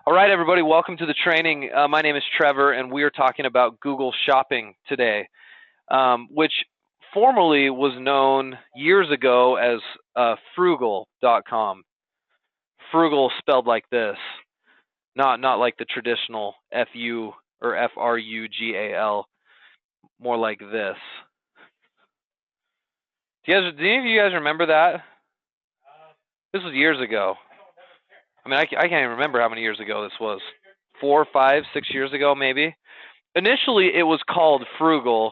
All right, everybody, welcome to the training. My name is Trevor, and we are talking about Google Shopping today, which formerly was known years ago as Frugal.com. Frugal spelled like this, not like the traditional F-U or F-R-U-G-A-L, more like this. Do any of you guys remember that? This was years ago. I mean, I can't even remember how many years ago this was. 4, 5, 6 years ago, maybe. Initially, it was called Frugal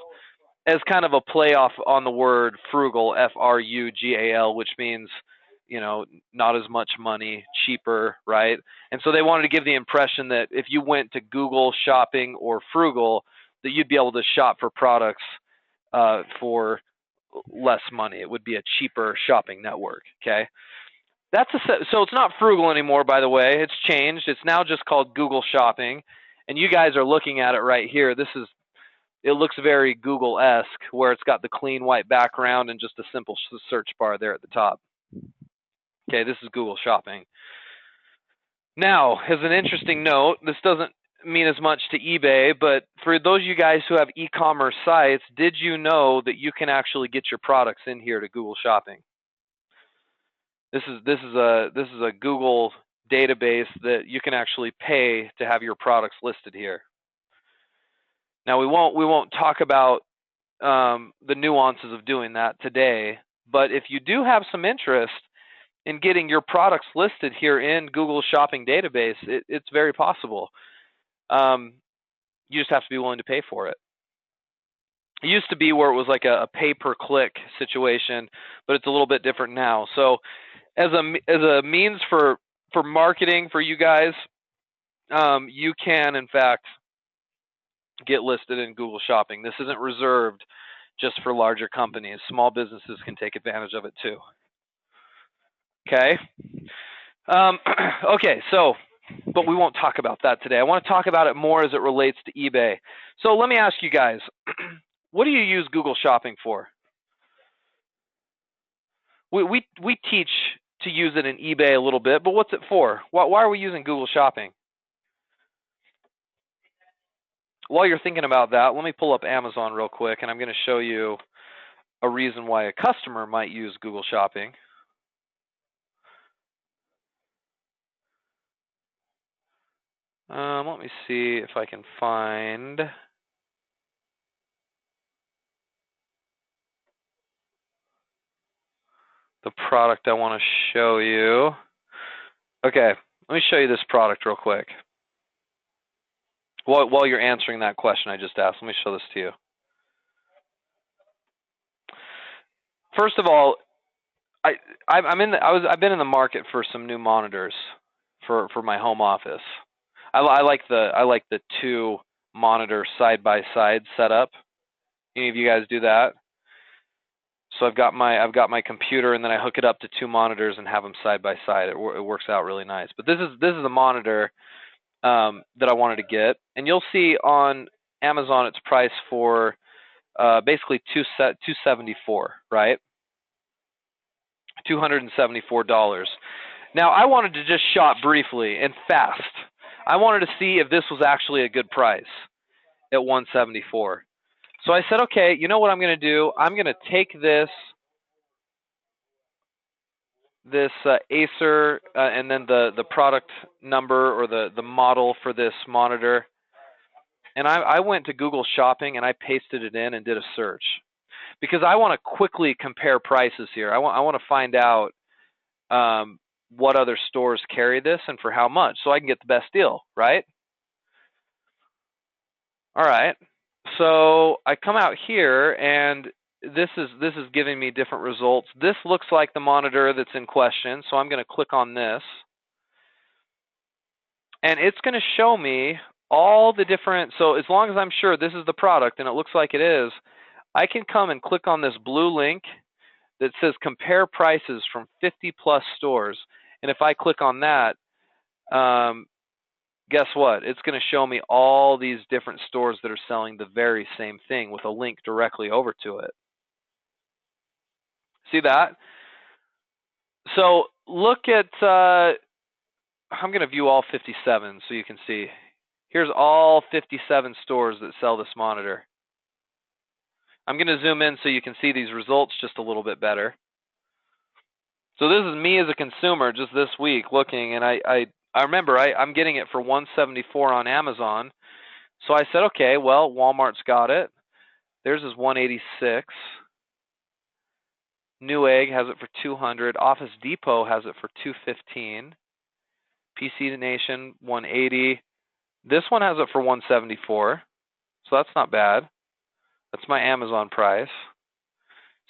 as kind of a playoff on the word frugal, F-R-U-G-A-L, which means, not as much money, cheaper, right? And so they wanted to give the impression that if you went to Google Shopping or Frugal, that you'd be able to shop for products for less money. It would be a cheaper shopping network, okay? So it's not Frugal anymore, by the way. It's changed. It's now just called Google Shopping. And you guys are looking at it right here. It looks very Google-esque, where it's got the clean white background and just a simple search bar there at the top. Okay, this is Google Shopping. Now, as an interesting note, this doesn't mean as much to eBay, but for those of you guys who have e-commerce sites, did you know that you can actually get your products in here to Google Shopping? This is a Google database that you can actually pay to have your products listed here. Now we won't talk about the nuances of doing that today, but if you do have some interest in getting your products listed here in Google Shopping database, it's very possible. You just have to be willing to pay for it. It used to be where it was like a pay-per-click situation, but it's a little bit different now. So as a means for marketing for you guys, you can, in fact, get listed in Google Shopping. This isn't reserved just for larger companies. Small businesses can take advantage of it too. Okay. Okay, but we won't talk about that today. I want to talk about it more as it relates to eBay. So let me ask you guys, what do you use Google Shopping for? We teach to use it in eBay a little bit, but what's it for? Why are we using Google Shopping? While you're thinking about that, let me pull up Amazon real quick, and I'm going to show you a reason why a customer might use Google Shopping. Let me see if I can find the product I want to show you. Okay, let me show you this product real quick. While you're answering that question I just asked, let me show this to you. First of all, I've been in the market for some new monitors for my home office. I like the two monitor side by side setup. Any of you guys do that? So I've got my computer, and then I hook it up to two monitors and have them side by side. It works out really nice. But this is a monitor that I wanted to get, and you'll see on Amazon it's priced for basically $274, right? $274. Now I wanted to just shop briefly and fast. I wanted to see if this was actually a good price at $174. So I said, okay, you know what I'm going to do? I'm going to take this Acer and then the product number or the model for this monitor, and I went to Google Shopping and I pasted it in and did a search because I want to quickly compare prices here. I want to find out what other stores carry this and for how much, so I can get the best deal, right? All right. So I come out here, and this is giving me different results. This looks like the monitor that's in question, so I'm going to click on this, and it's going to show me all the different. So as long as I'm sure this is the product, and it looks like it is, I can come and click on this blue link that says compare prices from 50 plus stores, and if I click on that, guess what? It's going to show me all these different stores that are selling the very same thing with a link directly over to it. See that? So look at I'm going to view all 57 so you can see. Here's all 57 stores that sell this monitor. I'm going to zoom in so you can see these results just a little bit better. So this is me as a consumer just this week looking, and I remember I'm getting it for $174 on Amazon. So I said, okay, well, Walmart's got it. Theirs is $186. Newegg has it for $200. Office Depot has it for $215. PC Nation $180. This one has it for $174. So that's not bad. That's my Amazon price.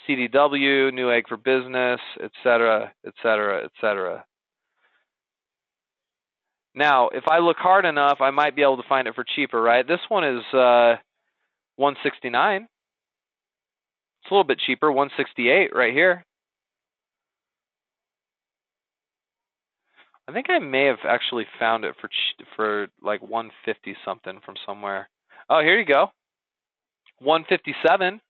CDW, Newegg for Business, etc., etc., etc. Now, if I look hard enough, I might be able to find it for cheaper, right? This one is $169. It's a little bit cheaper, $168 right here. I think I may have actually found it for like $150 something from somewhere. Oh, here you go. $157.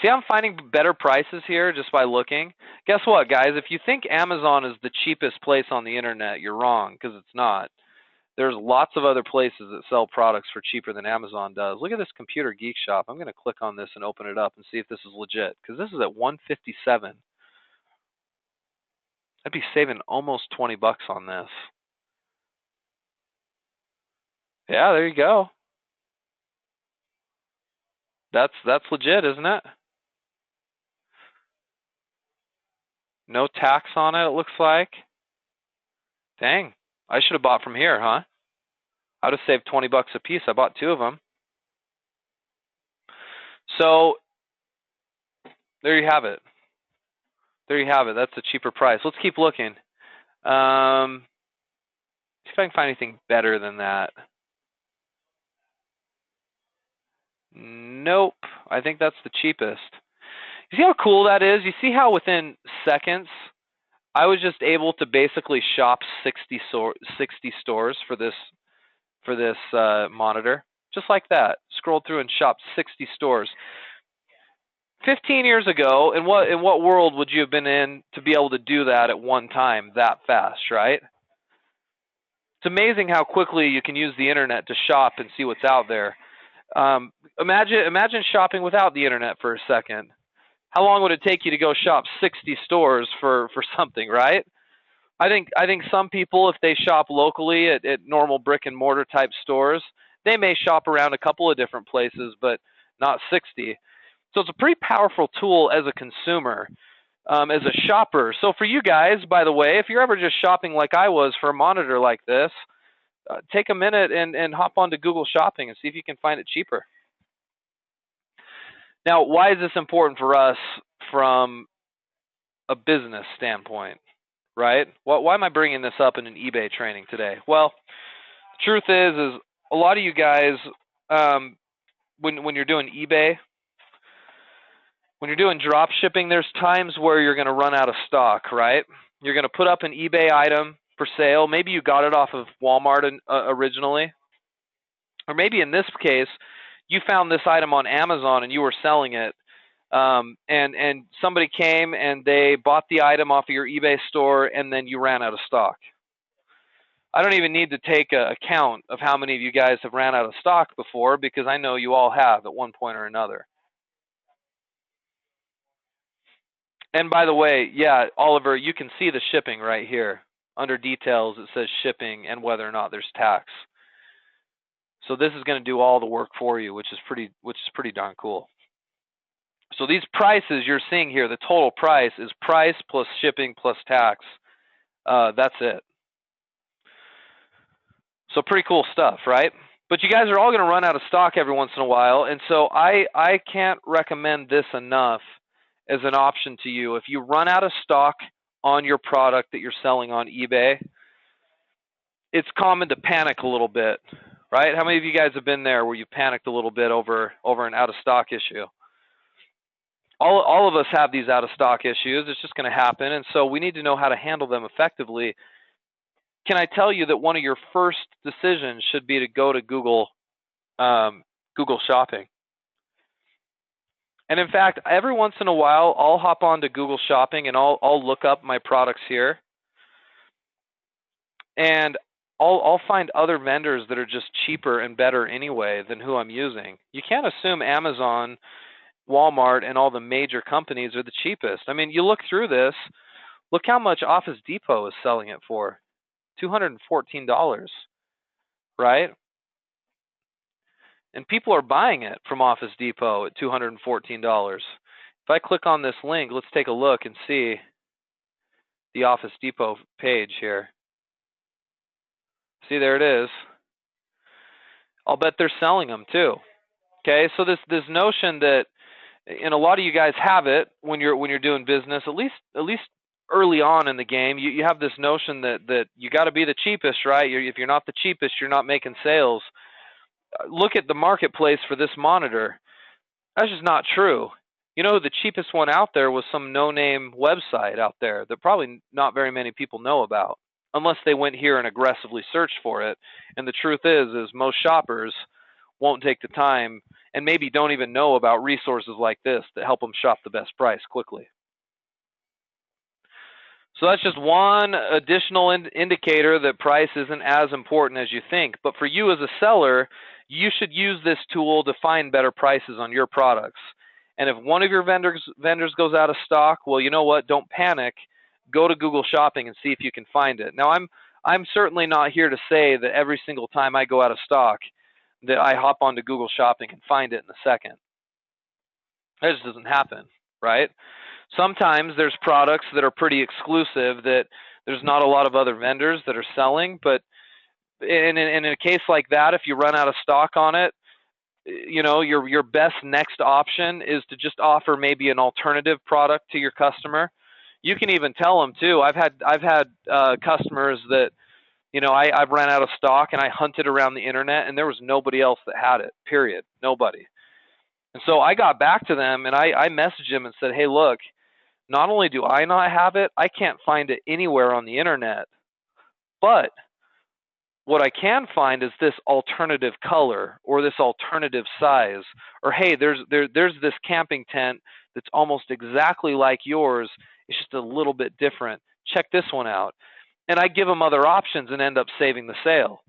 See, I'm finding better prices here just by looking. Guess what, guys? If you think Amazon is the cheapest place on the internet, you're wrong, because it's not. There's lots of other places that sell products for cheaper than Amazon does. Look at this Computer Geek Shop. I'm going to click on this and open it up and see if this is legit, because this is at $157. I'd be saving almost $20 on this. Yeah, there you go. That's legit, isn't it? No tax on it, it looks like. Dang, I should have bought from here, huh? I would have saved $20 a piece. I bought 2 of them. So there you have it. There you have it. That's a cheaper price. Let's keep looking. See if I can find anything better than that. Nope. I think that's the cheapest. You see how cool that is? You see how within seconds I was just able to basically shop 60 stores for this monitor, just like that. Scrolled through and shopped 60 stores. 15 years ago, in what world would you have been in to be able to do that at one time that fast, right? It's amazing how quickly you can use the internet to shop and see what's out there. Imagine shopping without the internet for a second. How long would it take you to go shop 60 stores for something, right? I think some people, if they shop locally at normal brick and mortar type stores, they may shop around a couple of different places, but not 60. So it's a pretty powerful tool as a consumer, as a shopper. So for you guys, by the way, if you're ever just shopping like I was for a monitor like this, take a minute and hop onto Google Shopping and see if you can find it cheaper. Now, why is this important for us from a business standpoint, right? Why am I bringing this up in an eBay training today? Well, the truth is a lot of you guys, when you're doing eBay, when you're doing drop shipping, there's times where you're going to run out of stock, right? You're going to put up an eBay item for sale. Maybe you got it off of Walmart originally. Or maybe in this case, you found this item on Amazon and you were selling it. And somebody came and they bought the item off of your eBay store and then you ran out of stock. I don't even need to take a count of how many of you guys have ran out of stock before, because I know you all have at one point or another. And by the way, yeah, Oliver, you can see the shipping right here. Under details, it says shipping and whether or not there's tax. So this is going to do all the work for you, which is pretty darn cool. So these prices you're seeing here, the total price is price plus shipping plus tax. That's it. So pretty cool stuff, right? But you guys are all going to run out of stock every once in a while, and so I can't recommend this enough as an option to you. If you run out of stock on your product that you're selling on eBay, it's common to panic a little bit, right? How many of you guys have been there where you panicked a little bit over an out of stock issue? All of us have these out of stock issues. It's just going to happen, and so we need to know how to handle them effectively. Can I tell you that one of your first decisions should be to go to Google Shopping? And in fact, every once in a while, I'll hop on to Google Shopping and I'll look up my products here. and I'll find other vendors that are just cheaper and better anyway than who I'm using. You can't assume Amazon, Walmart, and all the major companies are the cheapest. I mean, you look through this, look how much Office Depot is selling it for, $214, right? And people are buying it from Office Depot at $214. If I click on this link, let's take a look and see the Office Depot page here. See, there it is. I'll bet they're selling them too. Okay, so this notion that, and a lot of you guys have it when you're doing business, at least early on in the game, you have this notion that you got to be the cheapest, right? If you're not the cheapest, you're not making sales. Look at the marketplace for this monitor. That's just not true. You know, the cheapest one out there was some no-name website out there that probably not very many people know about, unless they went here and aggressively searched for it. And the truth is most shoppers won't take the time and maybe don't even know about resources like this that help them shop the best price quickly. So that's just one additional indicator that price isn't as important as you think. But for you as a seller, you should use this tool to find better prices on your products. And if one of your vendors goes out of stock, well, you know what? Don't panic. Go to Google Shopping and see if you can find it. Now, I'm certainly not here to say that every single time I go out of stock that I hop onto Google Shopping and find it in a second. That just doesn't happen, right? Sometimes there's products that are pretty exclusive that there's not a lot of other vendors that are selling, but in a case like that, if you run out of stock on it, you know, your best next option is to just offer maybe an alternative product to your customer. You can even tell them too. I've had customers that, you know, I've ran out of stock and I hunted around the internet and there was nobody else that had it, period, nobody. And so I got back to them and I messaged them and said, hey, look, not only do I not have it, I can't find it anywhere on the internet. But what I can find is this alternative color or this alternative size. Or hey, there's this camping tent that's almost exactly like yours. It's just a little bit different. Check this one out. And I give them other options and end up saving the sale.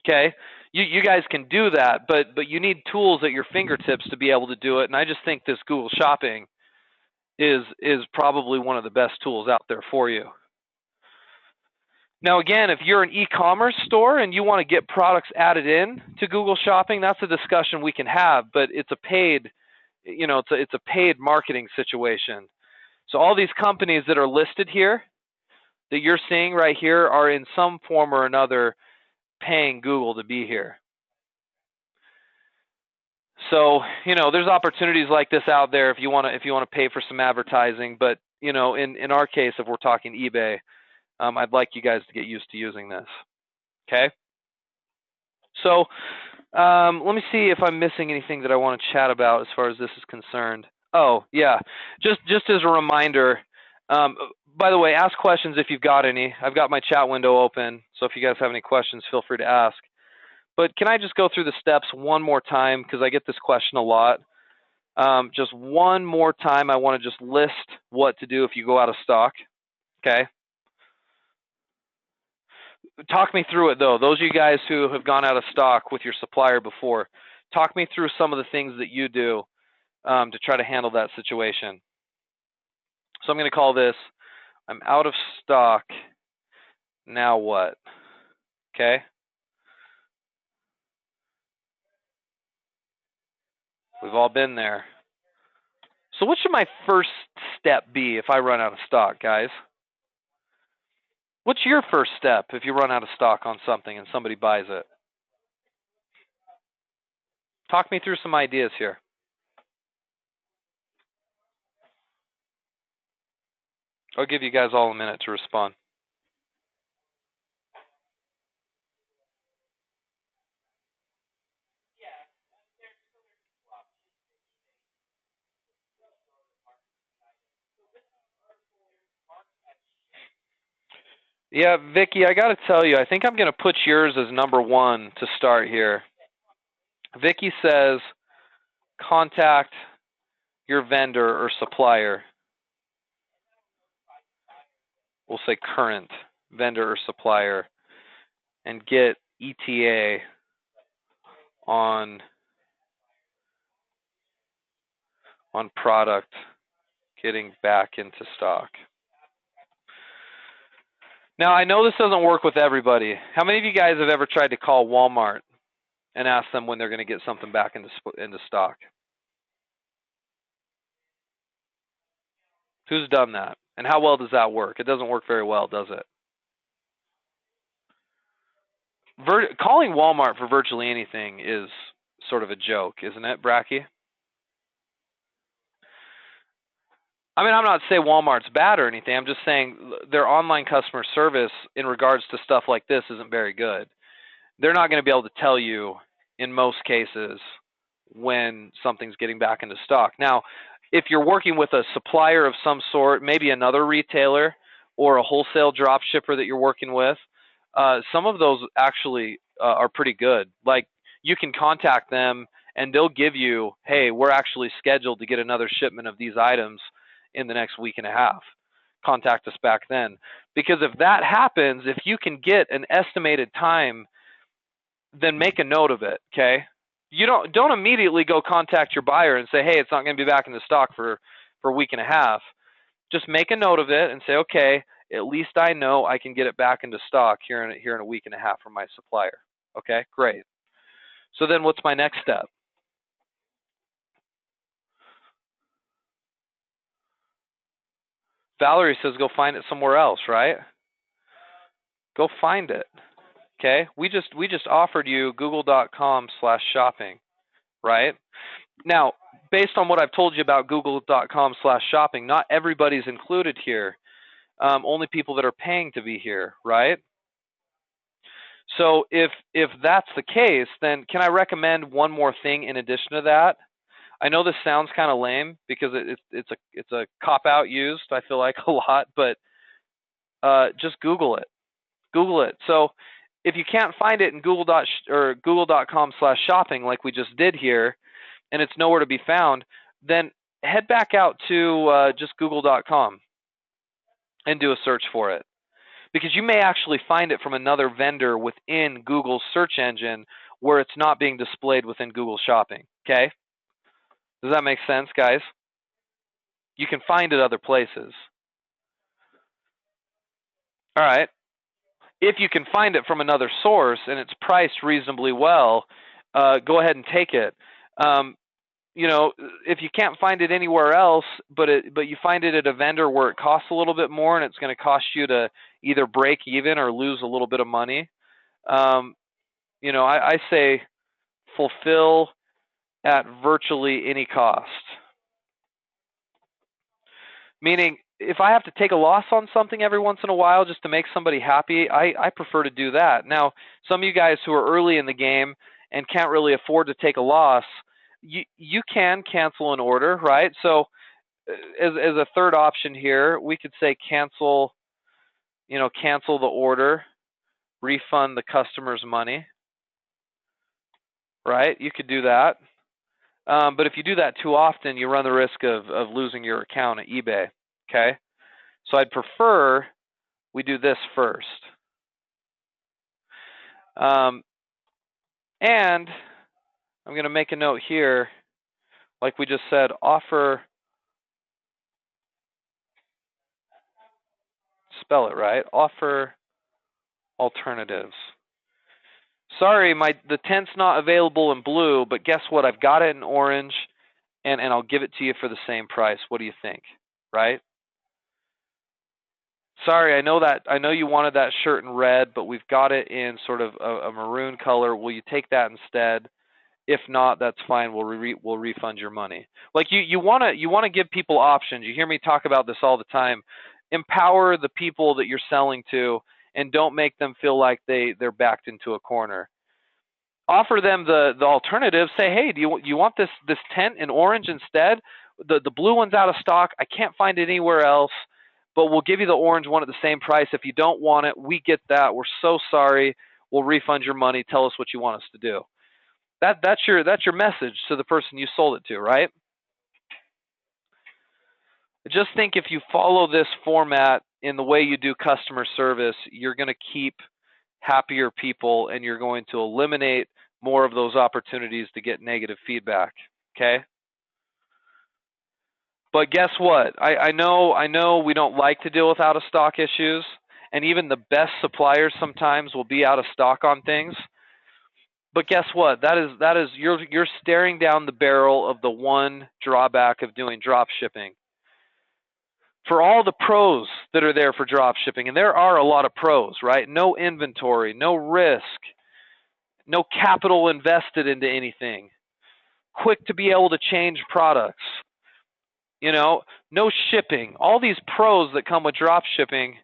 Okay? You guys can do that, but you need tools at your fingertips to be able to do it. And I just think this Google Shopping is probably one of the best tools out there for you. Now, again, if you're an e-commerce store and you want to get products added in to Google Shopping, that's a discussion we can have, but it's a paid, you know, it's a paid marketing situation. So all these companies that are listed here that you're seeing right here are in some form or another paying Google to be here. So, you know, there's opportunities like this out there if you want to pay for some advertising, but, you know, in our case, if we're talking eBay, I'd like you guys to get used to using this. Okay. So let me see if I'm missing anything that I want to chat about as far as this is concerned. Oh, yeah. Just as a reminder, by the way, ask questions if you've got any. I've got my chat window open, so if you guys have any questions, feel free to ask. But can I just go through the steps one more time, because I get this question a lot. Just one more time, I want to just list what to do if you go out of stock. Okay. Talk me through it, though. Those of you guys who have gone out of stock with your supplier before, talk me through some of the things that you do to try to handle that situation. So I'm going to call this, I'm out of stock, now what? Okay. We've all been there. So what should my first step be if I run out of stock, guys? What's your first step if you run out of stock on something and somebody buys it? Talk me through some ideas here. I'll give you guys all a minute to respond. Yeah, Vicky, I got to tell you, I think I'm going to put yours as number one to start here. Vicky says, contact your vendor or supplier. We'll say current. vendor or supplier and get ETA on product getting back into stock. Now, I know this doesn't work with everybody. How many of you guys have ever tried to call Walmart and ask them when they're going to get something back into stock? Who's done that? And how well does that work? It doesn't work very well, does it? Calling Walmart for virtually anything is sort of a joke, isn't it, Bracky? I mean, I'm not saying Walmart's bad or anything. I'm just saying their online customer service in regards to stuff like this isn't very good. They're not going to be able to tell you in most cases when something's getting back into stock. Now, if you're working with a supplier of some sort, maybe another retailer or a wholesale drop shipper that you're working with, some of those actually are pretty good. Like, you can contact them and they'll give you, hey, we're actually scheduled to get another shipment of these items in the next week and a half. Contact us back then. Because if that happens, if you can get an estimated time, then make a note of it, okay? You don't immediately go contact your buyer and say, hey, it's not going to be back in the stock for a week and a half. Just make a note of it and say, okay, at least I know I can get it back into stock here in a week and a half from my supplier. Okay, great. So then what's my next step? Valerie says go find it somewhere else, right? Go find it. Okay? We just offered you google.com/shopping, right? Now, based on what I've told you about google.com/shopping, not everybody's included here. Only people that are paying to be here, right? So if that's the case, then can I recommend one more thing in addition to that? I know this sounds kind of lame because it's a cop out used, I feel like, a lot, but just Google it. Google it. So if you can't find it in google.com/shopping like we just did here, and it's nowhere to be found, then head back out to just google.com and do a search for it. Because you may actually find it from another vendor within Google's search engine where it's not being displayed within Google Shopping, okay? Does that make sense, guys? You can find it other places. All right. If you can find it from another source and it's priced reasonably well, go ahead and take it. You know, if you can't find it anywhere else, but you find it at a vendor where it costs a little bit more and it's going to cost you to either break even or lose a little bit of money, you know, I say fulfill at virtually any cost. Meaning, if I have to take a loss on something every once in a while just to make somebody happy, I prefer to do that. Now, some of you guys who are early in the game and can't really afford to take a loss, you can cancel an order, right? So as a third option here, we could say cancel the order, refund the customer's money, right? You could do that. But if you do that too often, you run the risk of losing your account at eBay, okay? So I'd prefer we do this first. And I'm going to make a note here, like we just said, offer, spell it right, offer alternatives. Sorry, the tent's not available in blue, but guess what? I've got it in orange, and I'll give it to you for the same price. What do you think, right? Sorry, I know you wanted that shirt in red, but we've got it in sort of a maroon color. Will you take that instead? If not, that's fine. We'll refund your money. Like you want to give people options. You hear me talk about this all the time. Empower the people that you're selling to, and don't make them feel like they're backed into a corner. Offer them the alternative. Say, hey, do you want this tent in orange instead? The blue one's out of stock. I can't find it anywhere else, but we'll give you the orange one at the same price. If you don't want it, we get that. We're so sorry. We'll refund your money. Tell us what you want us to do. That's your message to the person you sold it to, right? Just think if you follow this format in the way you do customer service, you're going to keep happier people, and you're going to eliminate more of those opportunities to get negative feedback. Okay? But guess what? I know we don't like to deal with out of stock issues, and even the best suppliers sometimes will be out of stock on things. But guess what? That is you're staring down the barrel of the one drawback of doing drop shipping. For all the pros that are there for drop shipping, and there are a lot of pros, right? No inventory, no risk, no capital invested into anything, quick to be able to change products, no shipping. All these pros that come with drop shipping,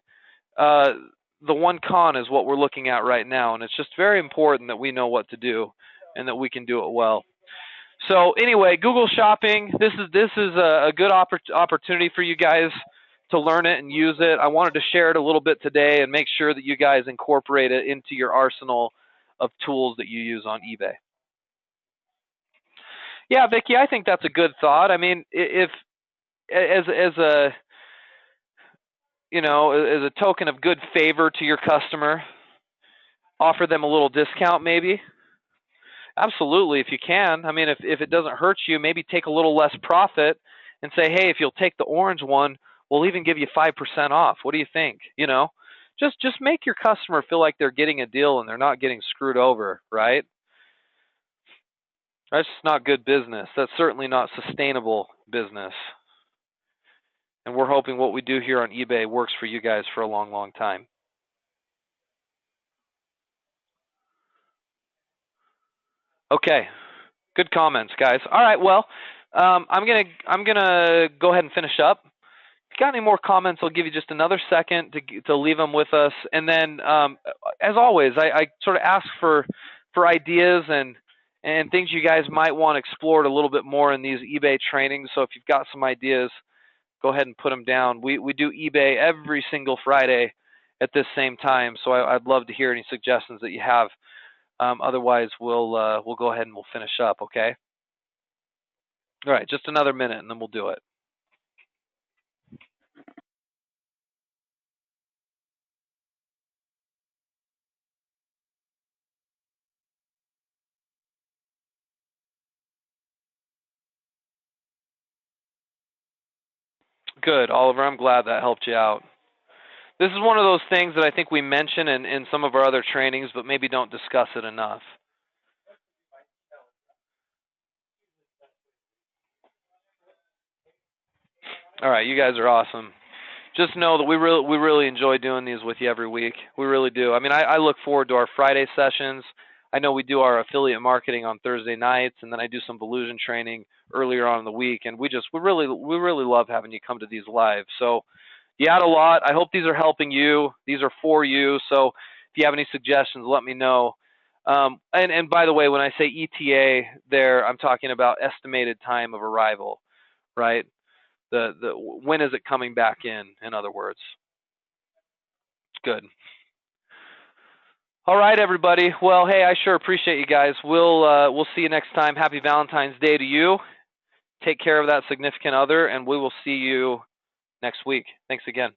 the one con is what we're looking at right now, and it's just very important that we know what to do and that we can do it well. So anyway, Google Shopping, this is a good opportunity for you guys to learn it and use it. I wanted to share it a little bit today and make sure that you guys incorporate it into your arsenal of tools that you use on eBay. Yeah, Vicki, I think that's a good thought. I mean, if as a as a token of good favor to your customer, offer them a little discount maybe. Absolutely, if you can. I mean, if it doesn't hurt you, maybe take a little less profit and say, hey, if you'll take the orange one, we'll even give you 5% off. What do you think? Just make your customer feel like they're getting a deal and they're not getting screwed over, right? That's just not good business. That's certainly not sustainable business. And we're hoping what we do here on eBay works for you guys for a long, long time. Okay, good comments, guys. All right, well, I'm gonna go ahead and finish up. If you got any more comments, I'll give you just another second to leave them with us. And then, as always, I sort of ask for ideas and things you guys might want explored a little bit more in these eBay trainings. So if you've got some ideas, go ahead and put them down. We do eBay every single Friday at this same time, so I'd love to hear any suggestions that you have. Otherwise, we'll go ahead and we'll finish up. Okay. All right, just another minute, and then we'll do it. Good, Oliver. I'm glad that helped you out. This is one of those things that I think we mention in some of our other trainings, but maybe don't discuss it enough. All right, you guys are awesome. Just know that we really enjoy doing these with you every week. We really do. I mean, I look forward to our Friday sessions. I know we do our affiliate marketing on Thursday nights, and then I do some Volusion training earlier on in the week. And we really love having you come to these live. So you add a lot. I hope these are helping you. These are for you. So if you have any suggestions, let me know. And by the way, when I say ETA there, I'm talking about estimated time of arrival, right? The when is it coming back in other words. Good. All right, everybody. Well, hey, I sure appreciate you guys. We'll see you next time. Happy Valentine's Day to you. Take care of that significant other, and we will see you next week. Thanks again.